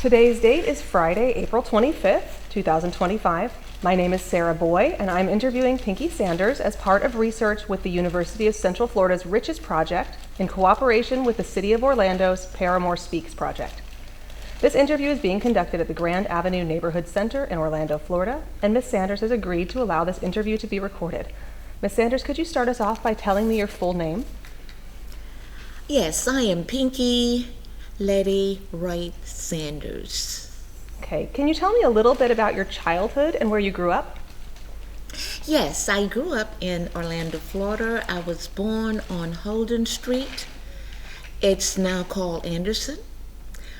Today's date is Friday, April 25th, 2025. My name is Sarah Boye, and I'm interviewing Pinkie Sanders as part of research with the University of Central Florida's Riches Project in cooperation with the City of Orlando's Parramore Speaks project. This interview is being conducted at the Grand Avenue Neighborhood Center in Orlando, Florida, and Ms. Sanders has agreed to allow this interview to be recorded. Ms. Sanders, could you start us off by telling me your full name? Yes, I am Pinkie Letty Wright Sanders. Okay, can you tell me a little bit about your childhood and where you grew up? Yes, I grew up in Orlando, Florida. I was born on Holden Street. It's now called Anderson,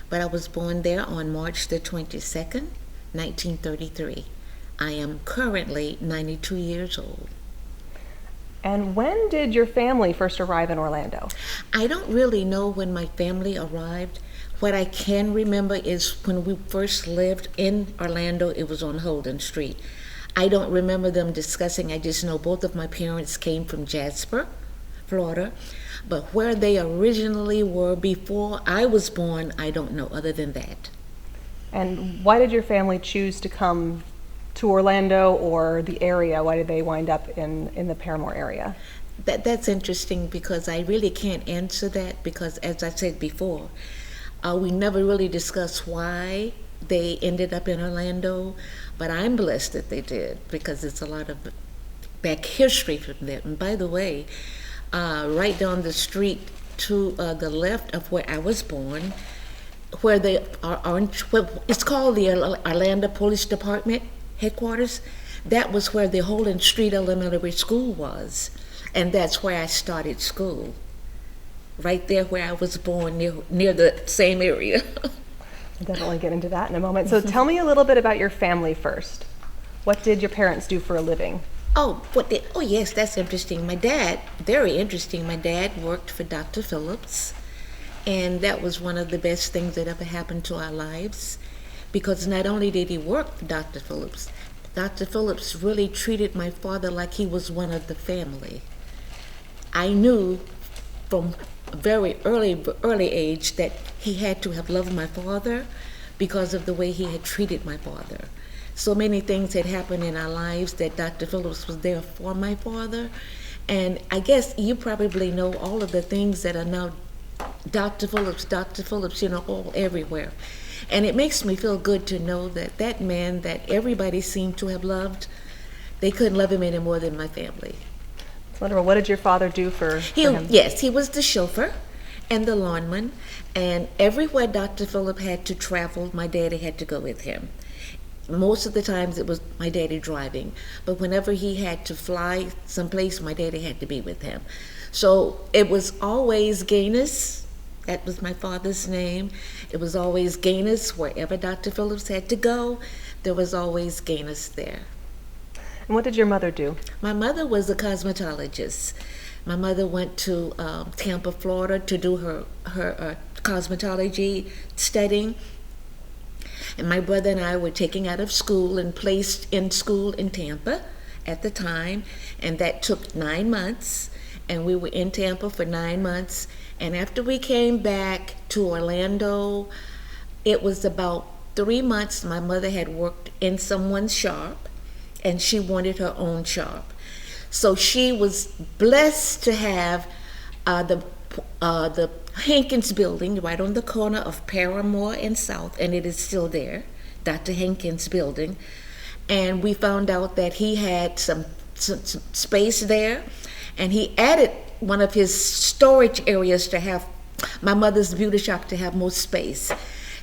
but I was born there on March the 22nd, 1933. I am currently 92 years old. And when did your family first arrive in Orlando? I don't really know when my family arrived. What I can remember is when we first lived in Orlando, it was on Holden Street. I don't remember them discussing, I just know both of my parents came from Jasper, Florida. But where they originally were before I was born, I don't know other than that. And why did your family choose to come to Orlando or the area? Why did they wind up in the Parramore area? That's interesting because I really can't answer that because, as I said before, we never really discussed why they ended up in Orlando, but I'm blessed that they did because it's a lot of back history from them. And by the way, right down the street to the left of where I was born, where they are it's called the Orlando Police Department headquarters. That was where the Holden Street Elementary School was, and that's where I started school. Right there where I was born, near the same area. I'll definitely get into that in a moment. So tell me a little bit about your family first. What did your parents do for a living? Oh, yes, that's interesting. My dad, very interesting. My dad worked for Dr. Phillips, and that was one of the best things that ever happened to our lives, because not only did he work for Dr. Phillips really treated my father like he was one of the family. I knew from a very early age that he had to have loved my father because of the way he had treated my father. So many things had happened in our lives that Dr. Phillips was there for my father. And I guess you probably know all of the things that are now Dr. Phillips, all everywhere. And it makes me feel good to know that that man that everybody seemed to have loved, they couldn't love him any more than my family. Wonderful. What did your father do for him? Yes, he was the chauffeur and the lawnman. And everywhere Dr. Phillip had to travel, my daddy had to go with him. Most of the times it was my daddy driving, but whenever he had to fly someplace, my daddy had to be with him. So it was always Gaines. That was my father's name. It was always Gaines. Wherever Dr. Phillips had to go, there was always Gaines there. And what did your mother do? My mother was a cosmetologist. My mother went to Tampa, Florida to do her cosmetology studying. And my brother and I were taken out of school and placed in school in Tampa at the time. And that took 9 months. And we were in Tampa for 9 months. And after we came back to Orlando, it was about 3 months. My mother had worked in someone's shop, and she wanted her own shop. So she was blessed to have the Hankins building right on the corner of Parramore and South, and it is still there, Dr. Hankins building. And we found out that he had some space there, and he added one of his storage areas to have my mother's beauty shop to have more space.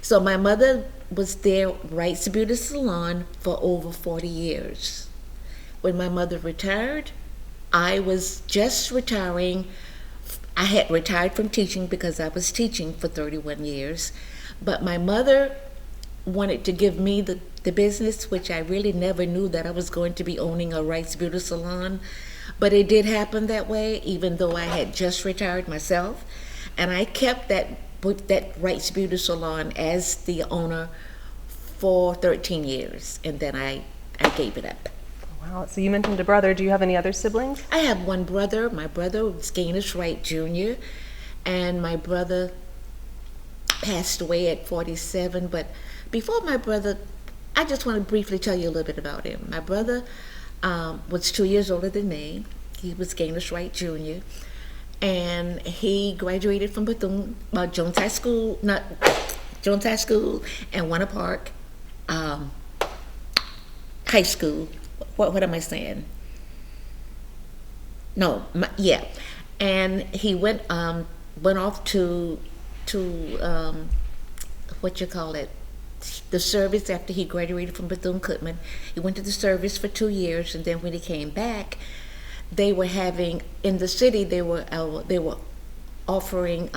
So my mother was there, Wright's Beauty Salon, for over 40 years. When my mother retired, I was just retiring. I had retired from teaching because I was teaching for 31 years. But my mother wanted to give me the business, which I really never knew that I was going to be owning a Wright's Beauty Salon. But it did happen that way, even though I had just retired myself. And I kept that Wright's Beauty Salon as the owner for 13 years, and then I gave it up. Wow, so you mentioned a brother. Do you have any other siblings? I have one brother. My brother was Gaines Wright Jr., and my brother passed away at 47. But before my brother, I just want to briefly tell you a little bit about him. My brother was 2 years older than me. He was Holden Wright Jr. And he graduated from Bethune, Jones High School, not Jones High School, and Winter Park High School. What am I saying? No, yeah. And he went off to what you call it, the service after he graduated from Bethune-Cookman. He went to the service for 2 years, and then when he came back, they were having in the city. They were offering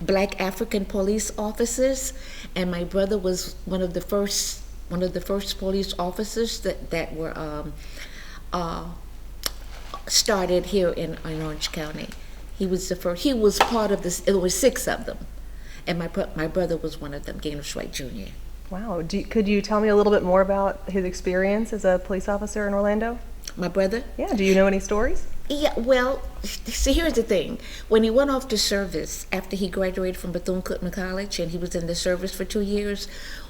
black African police officers, and my brother was one of the first police officers that were started here in Orange County. He was the first. He was part of this. There were 6 of them, and my brother was one of them, Holden Street Jr. Wow. Could you tell me a little bit more about his experience as a police officer in Orlando? My brother? Yeah. Do you know any stories? Yeah, well, see, here's the thing. When he went off to service after he graduated from Bethune-Cookman College, and he was in the service for 2 years,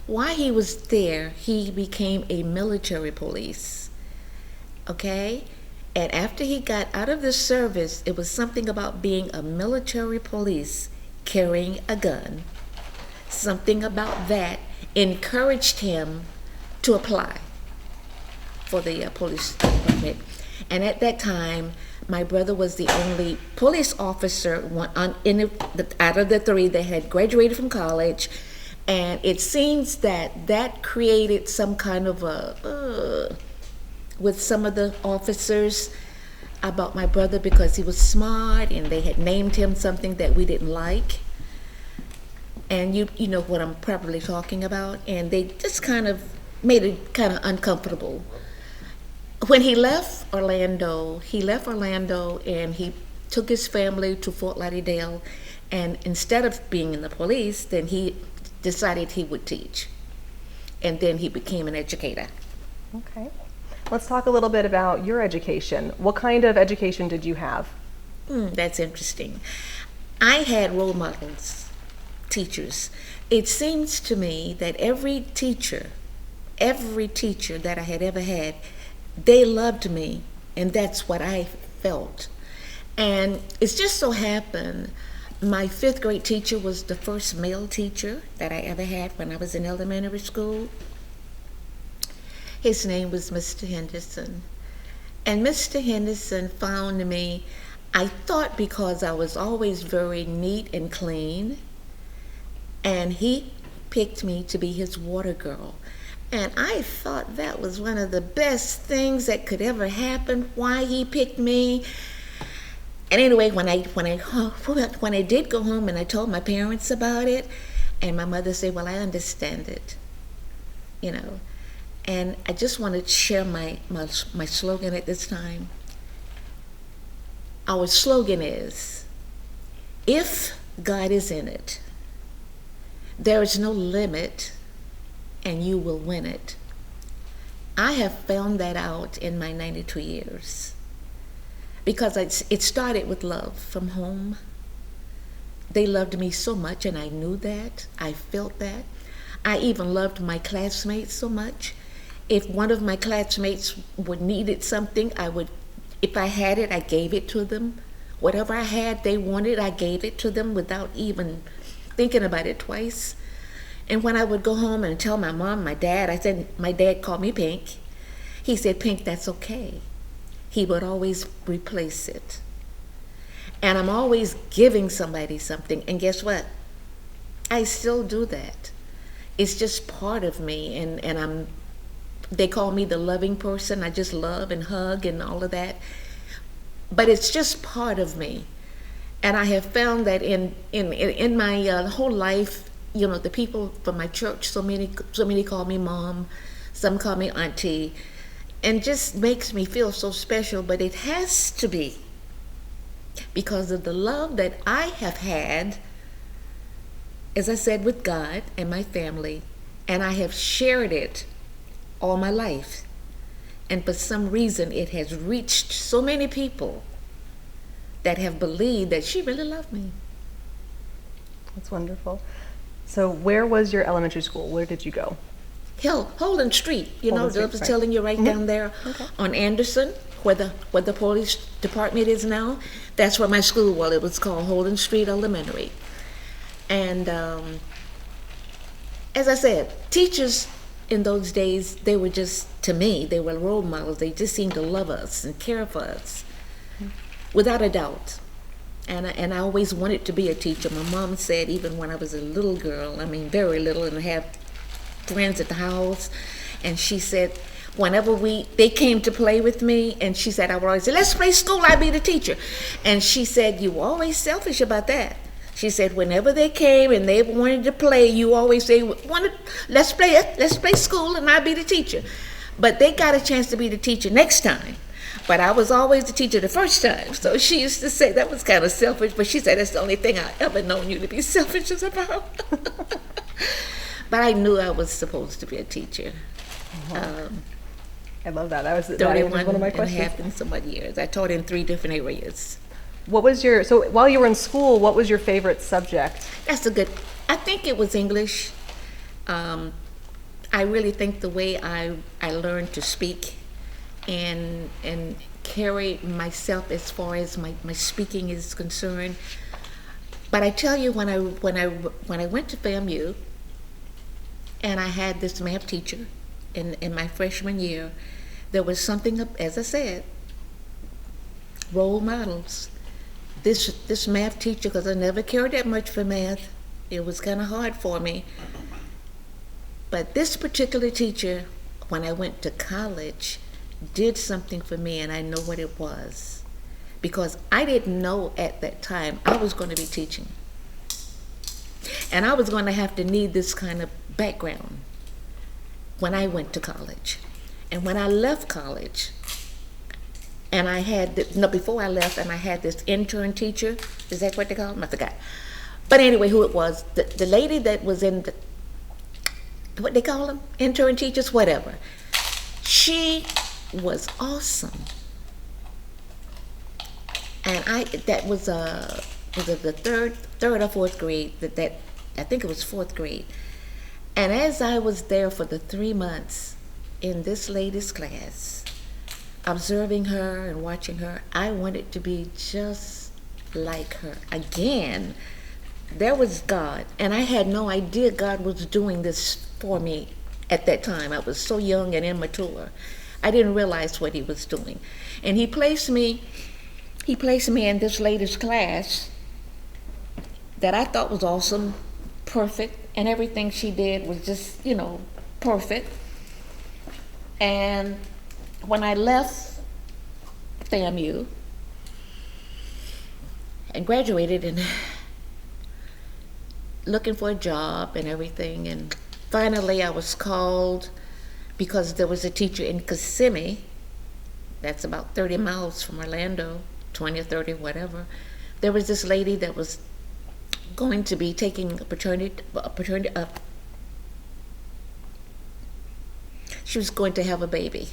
while he was there, he became a military police. Okay? And after he got out of the service, it was something about being a military police, carrying a gun. Something about that encouraged him to apply for the police department. And at that time, my brother was the only police officer out of the 3 that had graduated from college. And it seems that created some kind of with some of the officers about my brother, because he was smart and they had named him something that we didn't like. And you know what I'm probably talking about. And they just kind of made it kind of uncomfortable. When he left Orlando and he took his family to Fort Lauderdale, and instead of being in the police, then he decided he would teach. And then he became an educator. Okay. Let's talk a little bit about your education. What kind of education did you have? That's interesting. I had role models, teachers. It seems to me that every teacher that I had ever had, they loved me, and that's what I felt. And it's just so happened, my 5th grade teacher was the first male teacher that I ever had when I was in elementary school. His name was Mr. Henderson. And Mr. Henderson found me, I thought because I was always very neat and clean, and he picked me to be his water girl. And I thought that was one of the best things that could ever happen, why he picked me. And anyway, when I did go home and I told my parents about it, and my mother said, well, I understand it, you know. And I just want to share my slogan at this time. Our slogan is, if God is in it, there is no limit, and you will win it. I have found that out in my 92 years. Because it started with love from home. They loved me so much, and I knew that. I felt that. I even loved my classmates so much. If one of my classmates needed something, if I had it, I gave it to them. Whatever I had they wanted, I gave it to them without even thinking about it twice. And when I would go home and tell my mom, my dad, my dad called me Pink. He said, Pink, that's okay. He would always replace it. And I'm always giving somebody something. And guess what? I still do that. It's just part of me. And they call me the loving person. I just love and hug and all of that. But it's just part of me. And I have found that in my whole life, you know, the people from my church, so many call me mom, some call me auntie, and just makes me feel so special. But it has to be because of the love that I have had, as I said, with God and my family, and I have shared it all my life. And for some reason, it has reached so many people that have believed that she really loved me. That's wonderful. So where was your elementary school? Where did you go? Holden Street, Holden Street, I was right. telling you right down there on Anderson, where the police department is now. That's where my school was. It was called Holden Street Elementary. And as I said, teachers in those days, they were just, to me, they were role models. They just seemed to love us and care for us, without a doubt. And I always wanted to be a teacher. My mom said, even when I was a little girl, I mean very little, and I had friends at the house, and she said, whenever they came to play with me, and she said, I would always say, let's play school, I'll be the teacher. And she said, you were always selfish about that. She said, whenever they came and they wanted to play, you always say, let's play school, and I'll be the teacher. But they got a chance to be the teacher next time. But I was always the teacher the first time. So she used to say that was kind of selfish, but she said that's the only thing I ever known you to be selfish about. But I knew I was supposed to be a teacher. I love that. That was 31 one of my and a questions. half and some odd years. I taught in 3 different areas. So while you were in school, what was your favorite subject? I think it was English. I really think the way I learned to speak and carry myself as far as my speaking is concerned. But I tell you, when I went to FAMU, and I had this math teacher in my freshman year, there was something, as I said, role models. This math teacher, because I never cared that much for math, it was kind of hard for me. But this particular teacher, when I went to college, did something for me, and I know what it was. Because I didn't know at that time I was going to be teaching. And I was going to have to need this kind of background when I went to college. And when I left college, and I had, before I left, and I had this intern teacher, is that what they call him? I forgot. But anyway, who it was, the lady that was in what they call them? Intern teachers, whatever. She was awesome. And that was the third or fourth grade, that I think it was 4th grade. And as I was there for the 3 months in this lady's class, observing her and watching her, I wanted to be just like her. Again, there was God, and I had no idea God was doing this for me at that time. I was so young and immature. I didn't realize what he was doing. And he placed me in this lady's class that I thought was awesome, perfect, and everything she did was just, perfect. And when I left FAMU and graduated and looking for a job and everything, and finally I was called because there was a teacher in Kissimmee, that's about 30 miles from Orlando, 20 or 30, whatever. There was this lady that was going to be taking she was going to have a baby.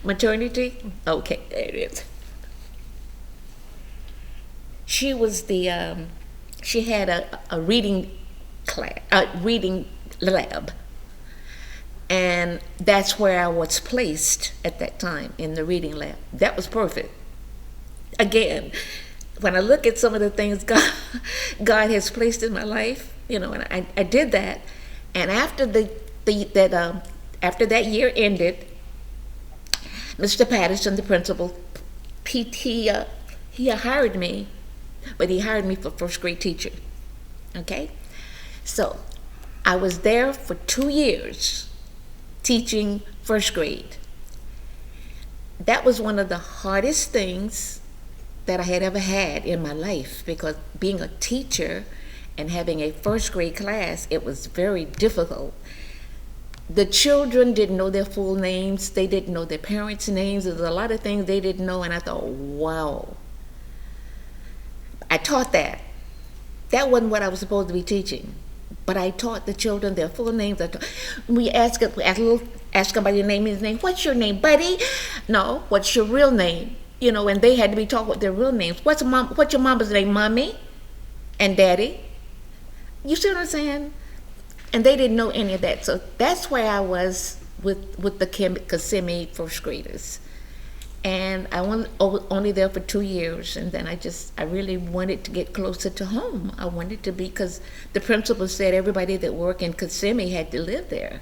Maternity? Okay, there it is. She was she had a reading class, a reading lab. And that's where I was placed at that time, in the reading lab. That was perfect. Again, when I look at some of the things God has placed in my life, and I did that. And after after that year ended, Mr. Patterson, the principal, he hired me, but he hired me for 1st grade teacher. Okay, so I was there for 2 years teaching 1st grade. That was one of the hardest things that I had ever had in my life, because being a teacher and having a 1st grade class, it was very difficult. The children didn't know their full names. They didn't know their parents' names. There was a lot of things they didn't know, and I thought, wow. I taught that. That wasn't what I was supposed to be teaching. But I taught the children their full names. We ask them by their name. His name. What's your name, buddy? No. What's your real name? And they had to be taught with their real names. What's your mama's name? Mommy and daddy. You see what I'm saying? And they didn't know any of that. So that's where I was with the Kissimmee first graders. And I was only there for 2 years, and then I really wanted to get closer to home. I wanted to be, because the principal said everybody that worked in Kissimmee had to live there,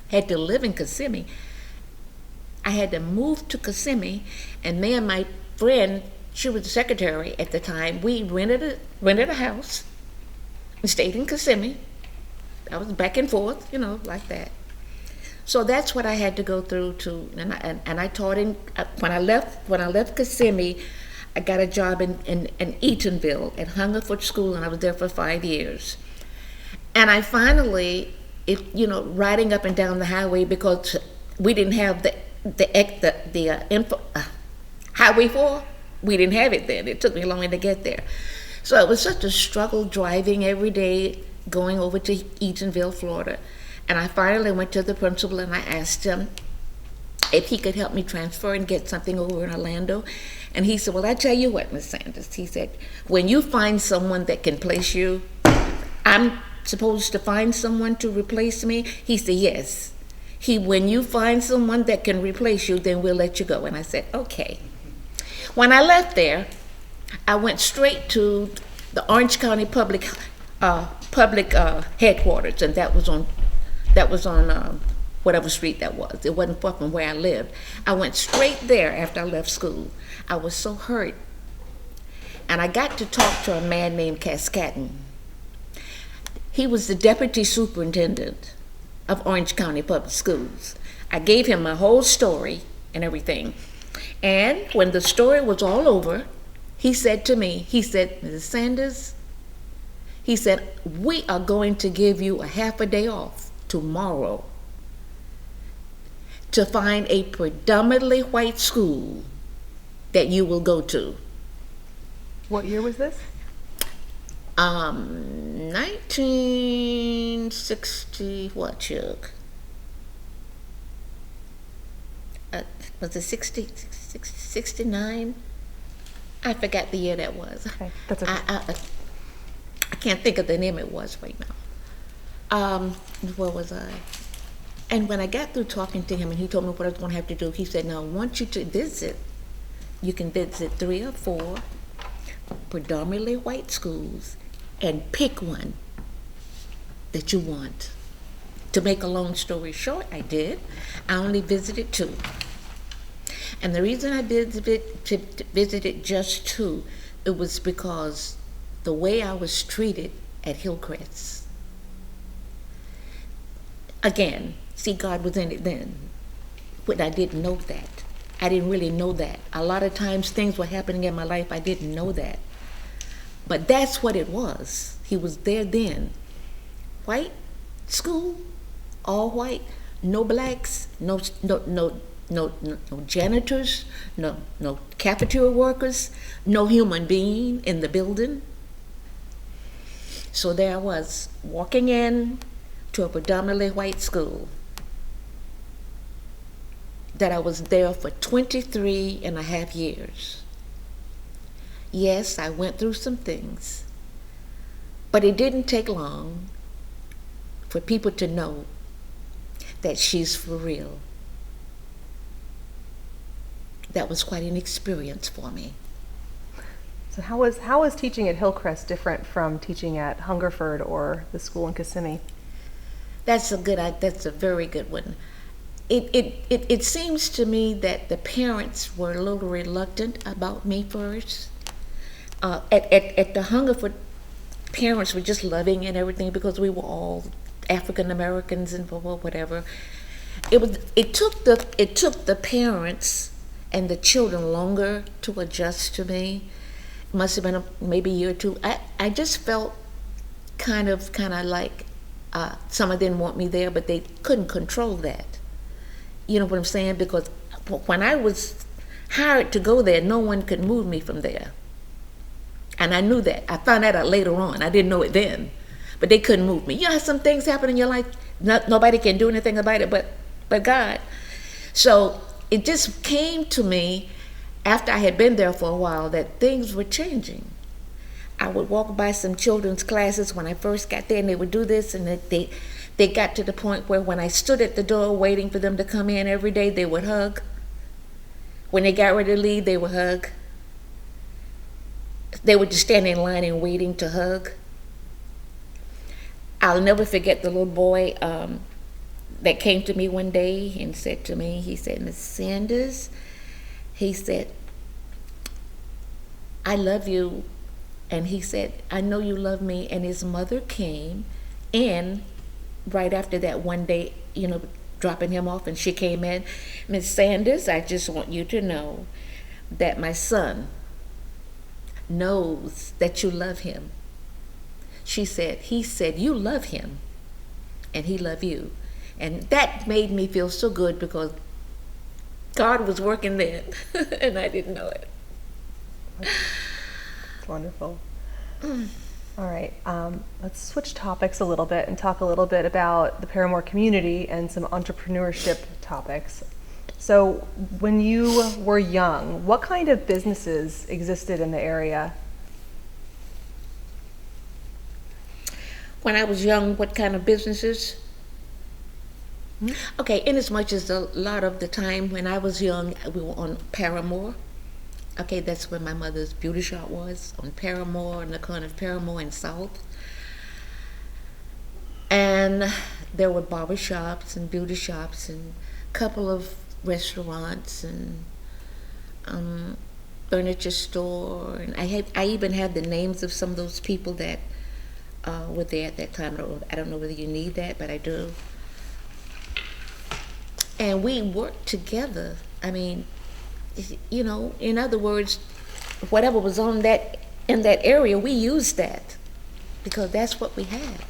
had to live in Kissimmee. I had to move to Kissimmee, and me and my friend, she was the secretary at the time, we rented a house and stayed in Kissimmee. I was back and forth, like that. So that's what I had to go through to, and I taught in, when I left Kissimmee, I got a job in Eatonville at Hungerford School, and I was there for 5 years. And I finally, riding up and down the highway, because we didn't have the Highway 4, we didn't have it then. It took me longer to get there. So it was such a struggle driving every day, going over to Eatonville, Florida. And I finally went to the principal and I asked him if he could help me transfer and get something over in Orlando. And he said, well, I tell you what, Miss Sanders, he said, when you find someone that can place you, I'm supposed to find someone to replace me? He said, yes. When you find someone that can replace you, then we'll let you go. And I said, okay. When I left there, I went straight to the Orange County Public headquarters, and that was on whatever street that was. It wasn't far from where I lived. I went straight there after I left school. I was so hurt. And I got to talk to a man named Cascadden. He was the deputy superintendent of Orange County Public Schools. I gave him my whole story and everything. And when the story was all over, he said to me, Mrs. Sanders, he said, we are going to give you a half a day off tomorrow to find a predominantly white school that you will go to. What year was this? 1960, what, Chuck? Was it 69? I forgot the year that was. Okay, that's okay. I can't think of the name it was right now. Where was I? And when I got through talking to him and he told me what I was going to have to do, he said, now I want you to visit. You can visit 3 or 4 predominantly white schools and pick one that you want. To make a long story short, I did. I only visited 2. And the reason I visited just 2, it was because the way I was treated at Hillcrest. Again, see, God was in it then, but I didn't know that. I didn't really know that. A lot of times things were happening in my life, I didn't know that. But that's what it was. He was there then. White school, all white, no blacks, no janitors, no cafeteria workers, no human being in the building. So there I was, walking in to a predominantly white school that I was there for 23 and a half years. Yes, I went through some things, but it didn't take long for people to know that she's for real. That was quite an experience for me. So how was teaching at Hillcrest different from teaching at Hungerford or the school in Kissimmee? That's a very good one. It seems to me that the parents were a little reluctant about me first. At the Hungerford, parents were just loving and everything because we were all African Americans and whatever. It took the parents and the children longer to adjust to me. It must have been maybe a year or 2. I just felt kind of like some of them didn't want me there, but they couldn't control that. You know what I'm saying? Because when I was hired to go there, no one could move me from there. And I knew that. I found that out later on. I didn't know it then. But they couldn't move me. You know, some things happen in your life, nobody can do anything about it but God. So it just came to me after I had been there for a while that things were changing. I would walk by some children's classes when I first got there, and they would do this, and they got to the point where when I stood at the door waiting for them to come in every day, they would hug. When they got ready to leave, they would hug. They would just stand in line and waiting to hug. I'll never forget the little boy that came to me one day and said to me, he said, "Miss Sanders," he said, "I love you." And he said, "I know you love me." And his mother came, and right after that one day, dropping him off, and she came in, "Miss Sanders, I just want you to know that my son knows that you love him." He said, "You love him, and he love you." And that made me feel so good, because God was working then, and I didn't know it. It's wonderful. All right, let's switch topics a little bit and talk a little bit about the Parramore community and some entrepreneurship topics. So when you were young, what kind of businesses existed in the area? When I was young, what kind of businesses? Okay, in as much as a lot of the time when I was young, we were on Parramore. Okay, that's where my mother's beauty shop was, on Parramore, on the corner of Parramore and South. And there were barber shops and beauty shops and a couple of restaurants and furniture store. And I even had the names of some of those people that were there at that time. I don't know whether you need that, but I do. And we worked together. I mean, in other words, whatever was in that area, we used that, because that's what we had.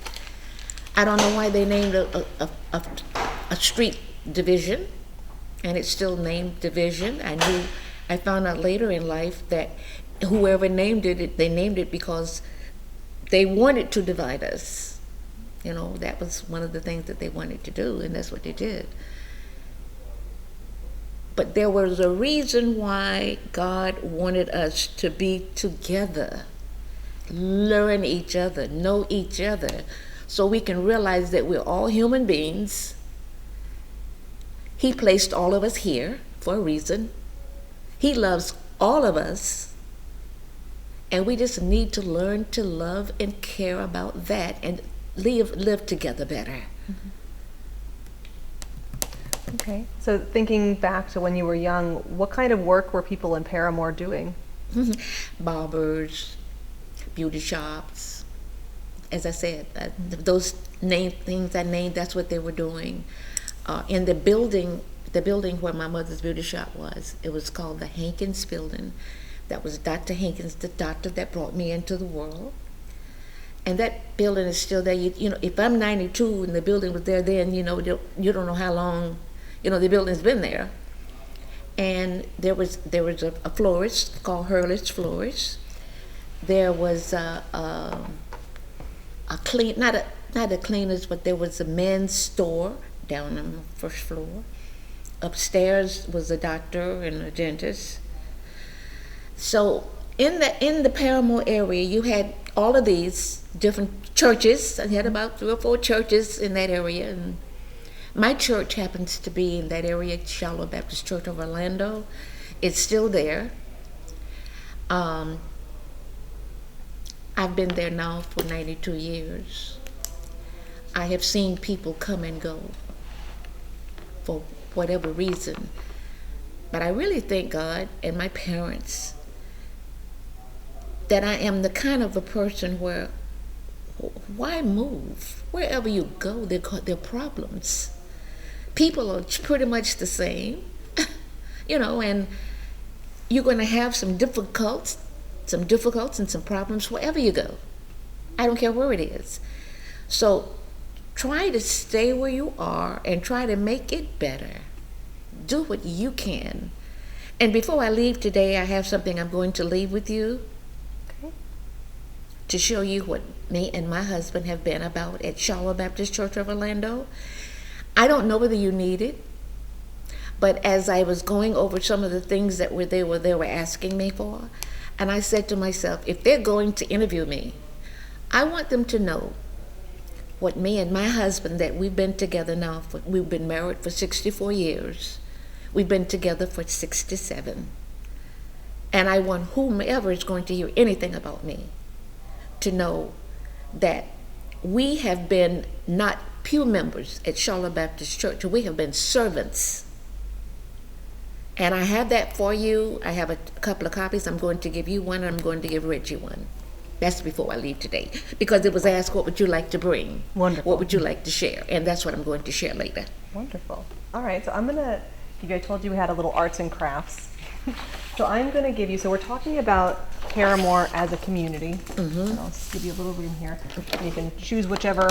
I don't know why they named a street division, and it's still named division. I found out later in life that whoever named it, they named it because they wanted to divide us. That was one of the things that they wanted to do, and that's what they did. But there was a reason why God wanted us to be together, learn each other, know each other, so we can realize that we're all human beings. He placed all of us here for a reason. He loves all of us, and we just need to learn to love and care about that and live together better. Mm-hmm. Okay, so thinking back to when you were young, what kind of work were people in Parramore doing? Barbers, beauty shops. As I said, those things I named, that's what they were doing. In the building where my mother's beauty shop was, it was called the Hankins Building. That was Dr. Hankins, the doctor that brought me into the world. And that building is still there. If I'm 92 and the building was there then, you don't know how long the building's been there. And there was a florist called Hurley's Florist. There was not a cleaner's, but there was a men's store down on the first floor. Upstairs was a doctor and a dentist. So in the Parramore area, you had all of these different churches. I had about 3 or 4 churches in that area, and my church happens to be in that area, Shallow Baptist Church of Orlando. It's still there. I've been there now for 92 years. I have seen people come and go for whatever reason. But I really thank God and my parents that I am the kind of a person where, why move? Wherever you go, there are problems. People are pretty much the same, and you're going to have some difficulties and some problems wherever you go. I don't care where it is. So try to stay where you are and try to make it better. Do what you can. And before I leave today, I have something I'm going to leave with you. Okay. To show you what me and my husband have been about at Shallow Baptist Church of Orlando. I don't know whether you need it, but as I was going over some of the things that they were asking me for, And I said to myself, if they're going to interview me, I want them to know what me and my husband, that we've been together now, we've been married for 64 years. We've been together for 67. And I want whomever is going to hear anything about me to know that we have been not pew members at Charlotte Baptist Church. We have been servants. And I have that for you. I have a couple of copies. I'm going to give you one, and I'm going to give Reggie one. That's before I leave today. Because it was asked, what would you like to bring? Wonderful. What would you like to share? And that's what I'm going to share later. Wonderful. All right, so I told you we had a little arts and crafts. So I'm going to give you, so we're talking about Parramore as a community. And I'll just give you a little room here. You can choose whichever